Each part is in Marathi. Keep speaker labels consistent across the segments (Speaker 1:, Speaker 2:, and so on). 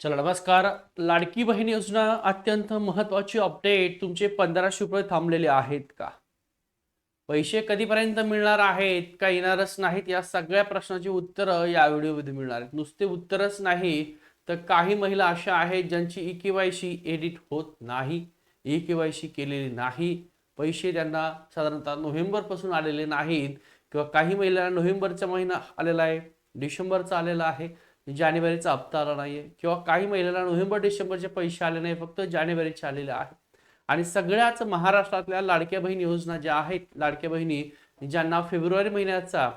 Speaker 1: चला नमस्कार. लाडकी बहीण योजना अत्यंत महत्त्वाची अपडेट. तुमचे 1500 रुपये थांबलेले आहेत का? पैसे कधीपर्यंत मिळणार आहेत का येणारच नाहीत, या सगळ्या प्रश्नाची उत्तरं या व्हिडिओमध्ये मिळणार आहेत. नुसते उत्तरच नाही तर काही महिला अशा आहेत ज्यांची ई-के-वाय-सी एडिट होत नाही, ई-के-वाय-सी केलेली नाही, पैसे त्यांना साधारणतः नोव्हेंबरपासून आलेले नाहीत किंवा काही महिलांना नोव्हेंबरचा महिना आलेला आहे, डिसेंबरचा आलेला आहे, जानेवारीचा हप्ता आला नाहीये किंवा काही महिलांना नोव्हेंबर डिसेंबरचे पैसे आले नाही, फक्त जानेवारीचे आलेले आहेत. आणि सगळ्याच महाराष्ट्रातल्या लाडक्या बहीण योजना ज्या आहेत, लाडक्या बहिणी ज्यांना फेब्रुवारी महिन्याचा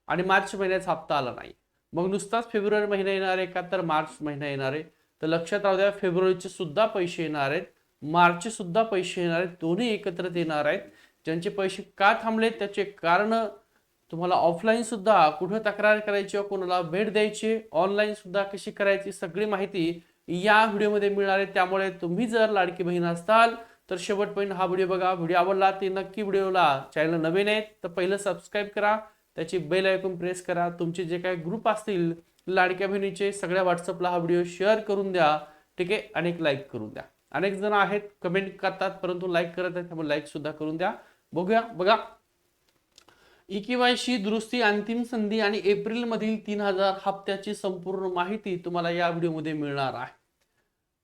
Speaker 1: आणि मार्च महिन्याचा हप्ता आला नाही, मग नुसताच फेब्रुवारी महिना येणार आहे का तर मार्च महिना येणार आहे. तर लक्षात राहू द्या, फेब्रुवारीचे सुद्धा पैसे येणार आहेत, मार्चचे सुद्धा पैसे येणार आहेत, दोन्ही एकत्रित येणार आहेत. ज्यांचे पैसे का थांबलेत त्याचे कारण तुम्हाला ऑफलाईन सुद्धा कुठे तक्रार करायची व कोणाला भेट द्यायची, ऑनलाईन सुद्धा कशी करायची, सगळी माहिती या व्हिडिओमध्ये मिळणार आहे. त्यामुळे तुम्ही जर लाडकी बहीण असताल तर शेवटपर्यंत हा व्हिडिओ बघा. व्हिडिओ आवडला तर नक्की व्हिडिओला, चॅनल नवीन आहे तर पहिलं सबस्क्राईब करा, त्याची बेल आयकॉन प्रेस करा. तुमचे जे काही ग्रुप असतील लाडक्या बहिणीचे सगळ्या व्हॉट्सअपला हा व्हिडिओ शेअर करून द्या, ठीक आहे, आणि एक लाईक करून द्या. अनेक जण आहेत कमेंट करतात परंतु लाईक करत आहेत, त्यामुळे लाईक सुद्धा करून द्या. बघूया बघा, ई-के-वाय-सी दुरुस्ती अंतिम संधी आणि एप्रिल मधील 3000 हप्त्याची संपूर्ण माहिती तुम्हाला या व्हिडिओमध्ये मिळणार आहे.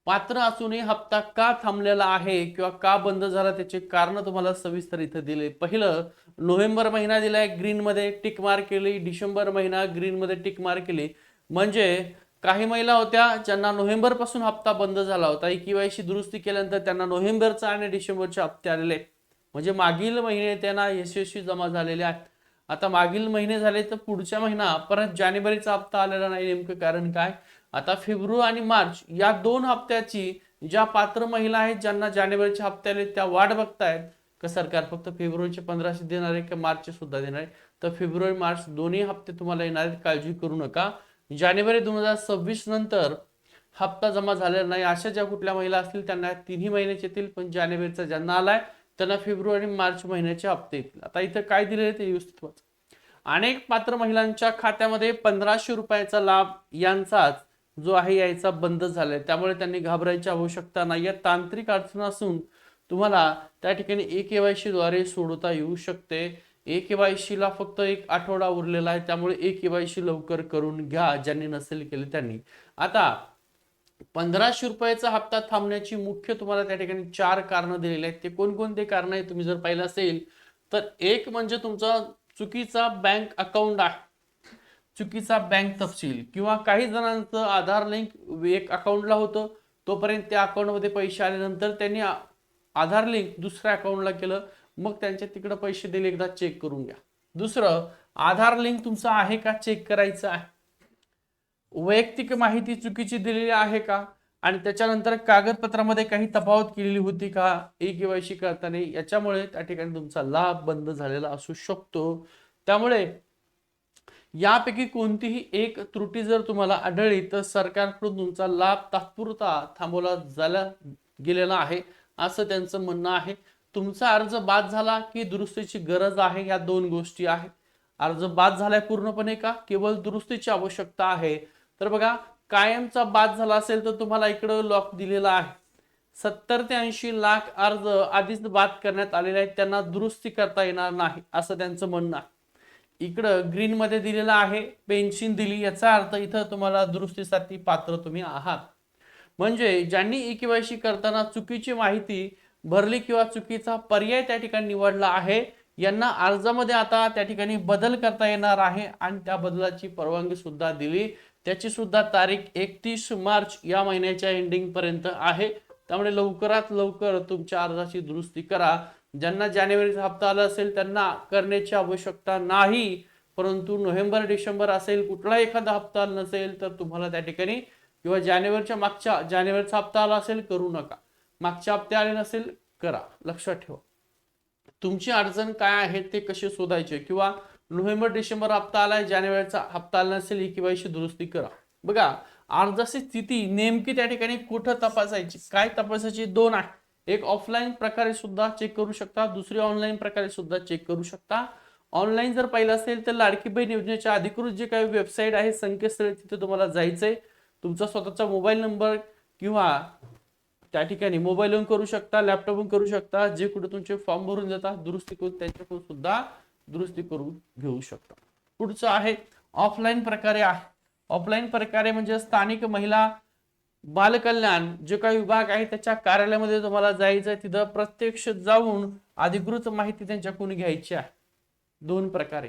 Speaker 1: पात्र असूनही हप्ता का थांबलेला आहे किंवा का बंद झाला त्याचे कारण तुम्हाला सविस्तर इथं दिले. पहिलं, नोव्हेंबर महिना दिलाय ग्रीन मध्ये टिक मार्क केली, डिसेंबर महिना ग्रीन मध्ये टिक मार्क केली. म्हणजे काही महिला होत्या ज्यांना नोव्हेंबर पासून हप्ता बंद झाला होता, ई-के-वाय-सी दुरुस्ती केल्यानंतर त्यांना नोव्हेंबरचा आणि डिसेंबरचे हप्ते आलेले, म्हणजे मागील महिने त्यांना यशस्वी जमा झालेले आहेत. आता मागील महिने झाले तर पुढच्या महिना परत जानेवारीचा हप्ता आलेला नाही. नेमकं कारण काय? आता फेब्रुवारी आणि मार्च या दोन हप्त्याची ज्या पात्र महिला आहेत ज्यांना जानेवारीचे हप्ते आले त्या वाट बघतायत का सरकार फक्त फेब्रुवारीचे 1500 देणार आहे का मार्चचे सुद्धा देणार आहे. तर फेब्रुवारी मार्च दोन्ही हप्ते तुम्हाला येणार आहेत, काळजी करू नका. जानेवारी 2026 नंतर हप्ता जमा झालेला नाही अशा ज्या कुठल्या महिला असतील त्यांना तिन्ही महिन्याचे येतील, पण जानेवारीचा ज्यांना आलाय त्यांना फेब्रुवारी मार्च महिन्याचे हप्ते येतील. आता इथं काय दिले ते व्यवस्थित वाचा. अनेक पात्र महिलांच्या खात्यामध्ये 1500 रुपयाचा लाभ यांचाच जो आहे यायचा बंद झालाय, त्यामुळे त्यांनी घाबरायची आवश्यकता नाही. तांत्रिक अडचण असून तुम्हाला त्या ठिकाणी ई-के-वाय-सी द्वारे सोडवता येऊ शकते. ई-के-वाय-सी ला फक्त एक आठवडा उरलेला आहे, त्यामुळे ई-के-वाय-सी लवकर करून घ्या ज्यांनी नसेल केले त्यांनी. आता 1500 रुपयाचा हप्ता थांबण्याची मुख्य तुम्हाला त्या ठिकाणी 4 कारण दिलेली आहेत. ते कोणकोणते कारण आहे तुम्ही जर पाहिलं असेल तर एक म्हणजे तुमचा चुकीचा बँक अकाउंट आहे, चुकीचा बँक तपशील, किंवा काही जणांचं आधार लिंक एक अकाउंटला होतं, तोपर्यंत त्या अकाउंटमध्ये पैसे आल्यानंतर त्यांनी आधार लिंक दुसऱ्या अकाउंटला केलं, मग त्यांच्या तिकडे पैसे दिले, एकदा चेक करून घ्या. दुसरं, आधार लिंक तुमचा आहे का चेक करायचं आहे. वैयक्तिक माहिती चुकीची दिलेली आहे का, आणि त्याच्यानंतर कागदपत्रामध्ये काही तफावत केलेली होती का ई-के-वाय-सी करताना, याच्यामुळे त्या ठिकाणी तुमचा लाभ बंद झालेला असू शकतो. त्यामुळे यापैकी कोणतीही एक त्रुटी जर तुम्हाला आढळली तर सरकारकडून तुमचा लाभ तात्पुरता थांबवला गेलेला आहे असं त्यांचं म्हणणं आहे. तुमचा अर्ज बाद झाला की दुरुस्तीची गरज आहे, या दोन गोष्टी आहेत. अर्ज बाद झालाय पूर्णपणे का केवळ दुरुस्तीची आवश्यकता आहे. तर बघा, कायमचा बाद झाला असेल तर तुम्हाला इकडं लॉक दिलेला आहे. 70 ते 80 लाख अर्ज आधीच बाद करण्यात आलेले आहेत, त्यांना दुरुस्ती करता येणार नाही असं त्यांचं म्हणणं आहे. इकडं ग्रीन मध्ये दिलेलं आहे, पेन्शन दिली, याचा अर्थ इथं तुम्हाला दुरुस्तीसाठी पात्र तुम्ही आहात. म्हणजे ज्यांनी ई-के-वाय-सी करताना चुकीची माहिती भरली किंवा चुकीचा पर्याय त्या ठिकाणी निवडला आहे, यांना अर्जामध्ये आता त्या ठिकाणी बदल करता येणार आहे आणि त्या बदलाची परवानगी सुद्धा दिली. त्याची सुद्धा तारीख 31 मार्च या महिन्याच्या एंडिंग पर्यंत आहे. त्यामुळे लवकरात लवकर तुमच्या अर्जाची दुरुस्ती करा. ज्यांना जानेवारीचा हप्ता आला असेल त्यांना करण्याची आवश्यकता नाही, परंतु नोव्हेंबर डिसेंबर असेल कुठला एखादा हप्ता नसेल तर तुम्हाला त्या ठिकाणी, किंवा जानेवारीच्या मागच्या जानेवारीचा हप्ता आला असेल करू नका, मागच्या हप्ते आले नसेल करा. लक्षात ठेवा तुमची अडचण काय आहे ते कसे शोधायचे, किंवा नोव्हेंबर डिसेंबर हप्ता आलाय जानेवारीचा हप्ता आला नसेल ई-के-वाय-सी दुरुस्ती करा. बघा, अर्जाची स्थिती नेमकी त्या ठिकाणी कुठं तपासायची, काय तपासायची, दोन आहे. एक ऑफलाईन प्रकारे सुद्धा चेक करू शकता, दुसरी ऑनलाईन प्रकारे सुद्धा चेक करू शकता. ऑनलाईन जर पाहिलं असेल तर लाडकी बहीण योजनेच्या अधिकृत जे काही वेबसाईट आहे, संकेतस्थळ, तिथे तुम्हाला जायचंय. तुमचा स्वतःचा मोबाईल नंबर किंवा त्या ठिकाणी मोबाईलवरून करू शकता, लॅपटॉपवरून करू शकता, जे कुठे तुमचे फॉर्म भरून देतात दुरुस्ती करून त्यांच्याकडून सुद्धा दुरुस्ती करून घेऊ शकता. पुढचं आहे ऑफलाईन प्रकारे आहे. ऑफलाईन प्रकारे म्हणजे स्थानिक महिला बालकल्याण जे काही विभाग आहे त्याच्या कार्यालयामध्ये तुम्हाला जायचं, तिथं प्रत्यक्ष जाऊन अधिकृत माहिती त्यांच्याकडून घ्यायची आहे. दोन प्रकारे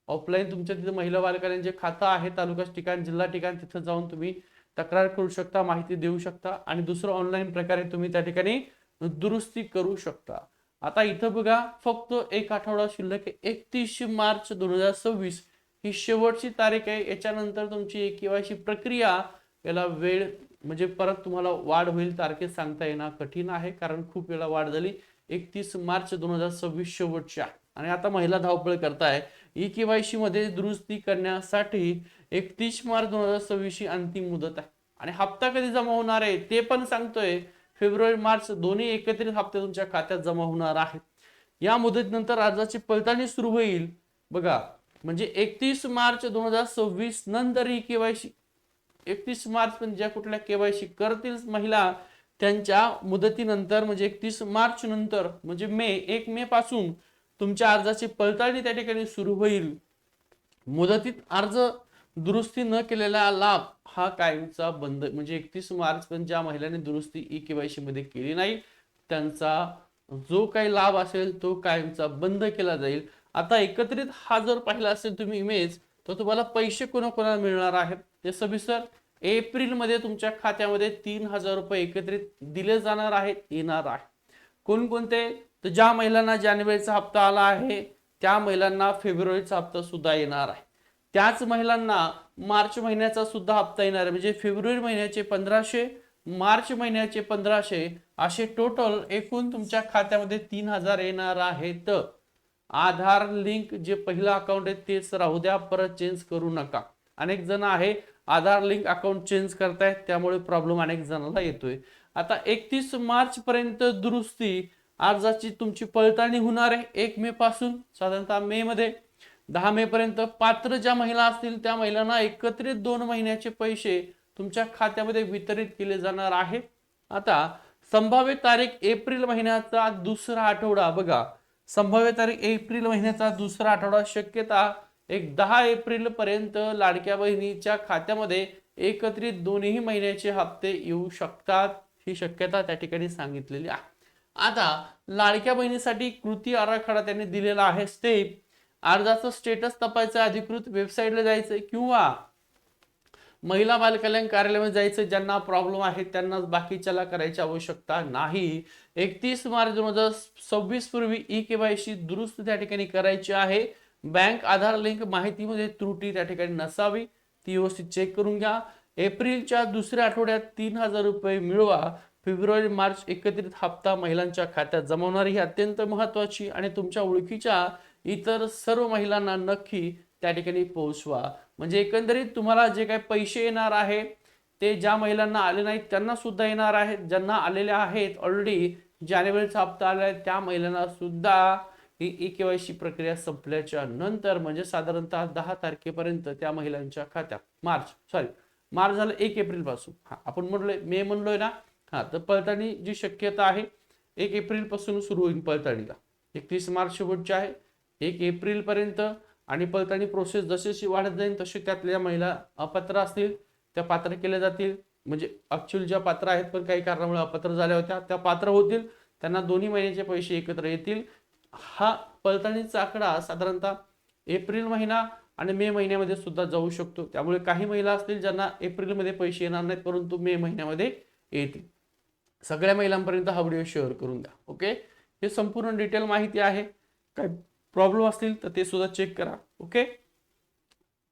Speaker 1: ऑफलाईन तुमच्या तिथे महिला बालकल्याण जे खातं आहे तालुका ठिकाण जिल्हा ठिकाण तिथं जाऊन तुम्ही तक्रार करू शकता, माहिती देऊ शकता. आणि दुसरं ऑनलाईन प्रकारे तुम्ही त्या ठिकाणी दुरुस्ती करू शकता. आता इथं बघा फक्त एक आठवडा शिल्लक आहे. 31 मार्च 2026 ही शेवटची तारीख आहे. याच्यानंतर तुमची केवायसी प्रक्रिया याला वेळ म्हणजे परत तुम्हाला वाढ होईल, तारखेत सांगता येणं कठीण आहे कारण खूप वेळा वाढ झाली. 31 मार्च 2026 शेवटच्या. आणि आता महिला धावपळ करताय ई केवायसी मध्ये दुरुस्ती करण्यासाठी 31 मार्च 2026 ही अंतिम मुदत आहे. आणि हप्ता कधी जमा होणार आहे ते पण सांगतोय. फेब्रुवारी मार्च दोन्ही एकत्रित हप्ते तुमच्या खात्यात जमा होणार आहेत. या मुदतीनंतर अर्जाची पडताळणी सुरू होईल बघा. म्हणजे 31 मार्च 2026 नंतर ही केवायसी 31 मार्च पण ज्या कुठल्या केवायसी करतील महिला त्यांच्या मुदतीनंतर म्हणजे 31 मार्च नंतर म्हणजे 1 मे पासून तुमच्या अर्जाची पडताळणी त्या ठिकाणी सुरू होईल. मुदतीत अर्ज दुरुस्ती न केलेला लाभ हा कायमचा बंद म्हणजे 31 मार्च पण ज्या महिलांनी दुरुस्ती ई केवायसी मध्ये केली नाही त्यांचा जो काही लाभ असेल तो कायमचा बंद केला जाईल. आता एकत्रित हा जर पाहिला असेल तुम्ही इमेज तर तुम्हाला पैसे कोणाकोणाला मिळणार आहेत ते सविस्तर. एप्रिल मध्ये तुमच्या खात्यामध्ये 3000 रुपये एकत्रित दिले जाणार आहेत येणार आहे. कोणकोणते तर ज्या महिलांना जानेवारीचा हप्ता आला आहे त्या महिलांना फेब्रुवारीचा हप्ता सुद्धा येणार आहे. त्याच महिलांना मार्च महिन्याचा सुद्धा हप्ता येणार आहे. म्हणजे फेब्रुवारी महिन्याचे 1500 मार्च महिन्याचे 1500 असे टोटल एकूण तुमच्या खात्यामध्ये 3000 येणार आहेत. आधार लिंक जे पहिलं अकाउंट आहे तेच राहू द्या, परत चेंज करू नका. अनेक जण आहे आधार लिंक अकाउंट चेंज करतायत त्यामुळे प्रॉब्लेम अनेक जणांना येतोय. आता 31 मार्च पर्यंत दुरुस्ती अर्जाची तुमची पडताळणी होणार आहे 1 मे पासून. साधारणतः मे मध्ये 10 मे पर्यंत पात्र ज्या महिला असतील त्या महिलांना एकत्रित 2 महिन्याचे पैसे तुमच्या खात्यामध्ये वितरित केले जाणार आहेत. आता संभाव्य तारीख एप्रिल महिन्याचा दुसरा आठवडा बघा. संभाव्य तारीख एप्रिल महिन्याचा दुसरा आठवडा. शक्यता एक 10 एप्रिल पर्यंत लाडक्या बहिणीच्या खात्यामध्ये एकत्रित दोन्ही महिन्याचे हप्ते येऊ शकतात ही शक्यता त्या ठिकाणी सांगितलेली आहे. आता लाडक्या बहिणीसाठी कृती आराखडा त्यांनी दिलेला आहे. स्टेप अर्जाचं स्टेटस तपासायचं अधिकृत वेबसाईटला जायचं किंवा महिला बालकल्याण कार्यालयामध्ये जायचं. ज्यांना प्रॉब्लेम आहे त्यांनाच बाकीच्याला करायची आवश्यकता नाही. 31 मार्च 2026 पूर्वी ई केवायसी दुरुस्त त्या ठिकाणी करायची आहे. बँक आधार लिंक माहितीमध्ये त्रुटी त्या ठिकाणी नसावी ती व्यवस्थित चेक करून घ्या. एप्रिलच्या दुसऱ्या आठवड्यात 3000 रुपये मिळवा. फेब्रुवारी मार्च एकत्रित हप्ता महिलांच्या खात्यात जमा होणार ही अत्यंत महत्वाची आणि तुमच्या ओळखीच्या इतर सर्व महिलांना नक्की त्या ठिकाणी पोहोचवा. म्हणजे एकंदरीत तुम्हाला जे काही पैसे येणार आहे ते ज्या महिलांना आले नाहीत त्यांना सुद्धा येणार आहेत. ज्यांना आलेले आहेत ऑलरेडी जानेवारीचा हप्ता आला आहे त्या महिलांना सुद्धा ही ई केवायसी प्रक्रिया संपल्याच्या नंतर म्हणजे साधारणतः 10 तारखेपर्यंत त्या महिलांच्या खात्यात मार्च झालं 1 एप्रिल पासून. आपण म्हणलोय मे म्हणलोय ना. तर पडताळणी जी शक्यता आहे 1 एप्रिल पासून सुरू होईल पडताळणीला. 31 मार्च शेवटची आहे 1 एप्रिल पर्यंत. आणि पडताळणी प्रोसेस जशी वाढत जाईल तशी त्यातल्या महिला अपात्र असतील त्या पात्र केल्या जातील. म्हणजे ऍक्च्युअली ज्या पात्र आहेत पण काही कारणामुळे अपात्र झाल्या होत्या त्या पात्र होतील. त्यांना दोन्ही महिन्याचे पैसे एकत्र येतील. हा पडताळणीचा आकडा साधारणतः एप्रिल महिना आणि मे महिन्यामध्ये सुद्धा जाऊ शकतो. त्यामुळे काही महिला असतील ज्यांना एप्रिल मध्ये पैसे येणार नाहीत परंतु मे महिन्यामध्ये येतील. सगळ्या महिलांपर्यंत हा व्हिडिओ शेअर करून द्या. ओके. हे संपूर्ण डिटेल माहिती आहे. काय प्रॉब्लेम असतील तर ते सुद्धा चेक करा. ओके.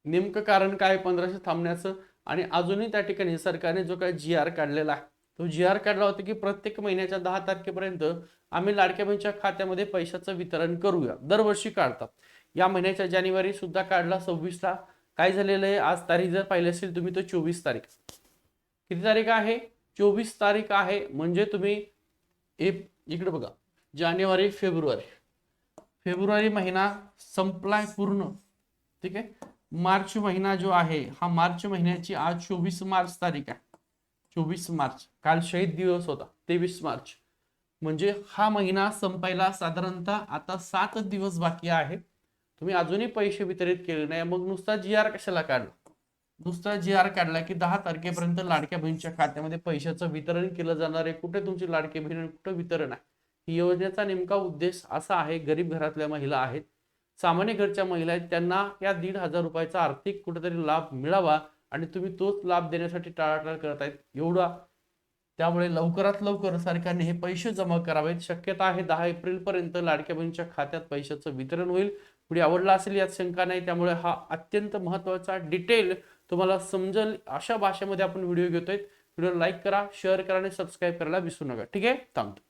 Speaker 1: नेमकं कारण काय 1500 थांबण्याचं आणि अजूनही त्या ठिकाणी सरकारने जो काही GR काढलेला आहे तो GR काढला होता की प्रत्येक महिन्याच्या 10 तारखेपर्यंत आम्ही लाडक्या बहिणीच्या खात्यामध्ये पैशाचं वितरण करूया. दरवर्षी काढतात. या महिन्याच्या जानेवारी सुद्धा काढला 26 ला. काय झालेलं आहे आज तारीख जर पाहिली असेल तुम्ही तर 24 तारीख. किती तारीख आहे 24 तारीख आहे. म्हणजे तुम्ही इकडे बघा जानेवारी फेब्रुवारी महिना संपलाय पूर्ण. ठीक आहे. मार्च महिना जो आहे हा मार्च महिन्याची आज 24 मार्च तारीख आहे. 24 मार्च, काल शहीद दिवस होता 23 मार्च. म्हणजे हा महिना संपायला साधारणतः आता 7 दिवस बाकी आहे. तुम्ही अजूनही पैसे वितरित केले नाही, मग नुसता जी आर कशाला काढला? नुसता जी आर काढला की 10 तारखेपर्यंत लाडक्या बहिणीच्या खात्यामध्ये पैशाचं वितरण केलं जाणार आहे. कुठे तुमची लाडकी बहीण आणि कुठं वितरण आहे? ही योजनेचा नेमका उद्देश असा आहे, गरीब घरातल्या महिला आहेत, सामान्य घरच्या महिला आहेत, त्यांना या 1,500 रुपयाचा आर्थिक कुठेतरी लाभ मिळावा आणि तुम्ही तोच लाभ देण्यासाठी टाळाटाळ करत आहेत एवढा. त्यामुळे लवकरात लवकर सरकारने हे पैसे जमा करावेत. शक्यता आहे 10 एप्रिल पर्यंत लाडक्या बहिणीच्या खात्यात पैशाचं वितरण होईल. व्हिडिओ आवडला असेल यात शंका नाही, त्यामुळे हा अत्यंत महत्त्वाचा डिटेल तुम्हाला समजेल अशा भाषेमध्ये आपण व्हिडिओ घेतोय. व्हिडिओ लाईक करा, शेअर करा आणि सबस्क्राईब करायला विसरू नका. ठीक आहे, थांबतो.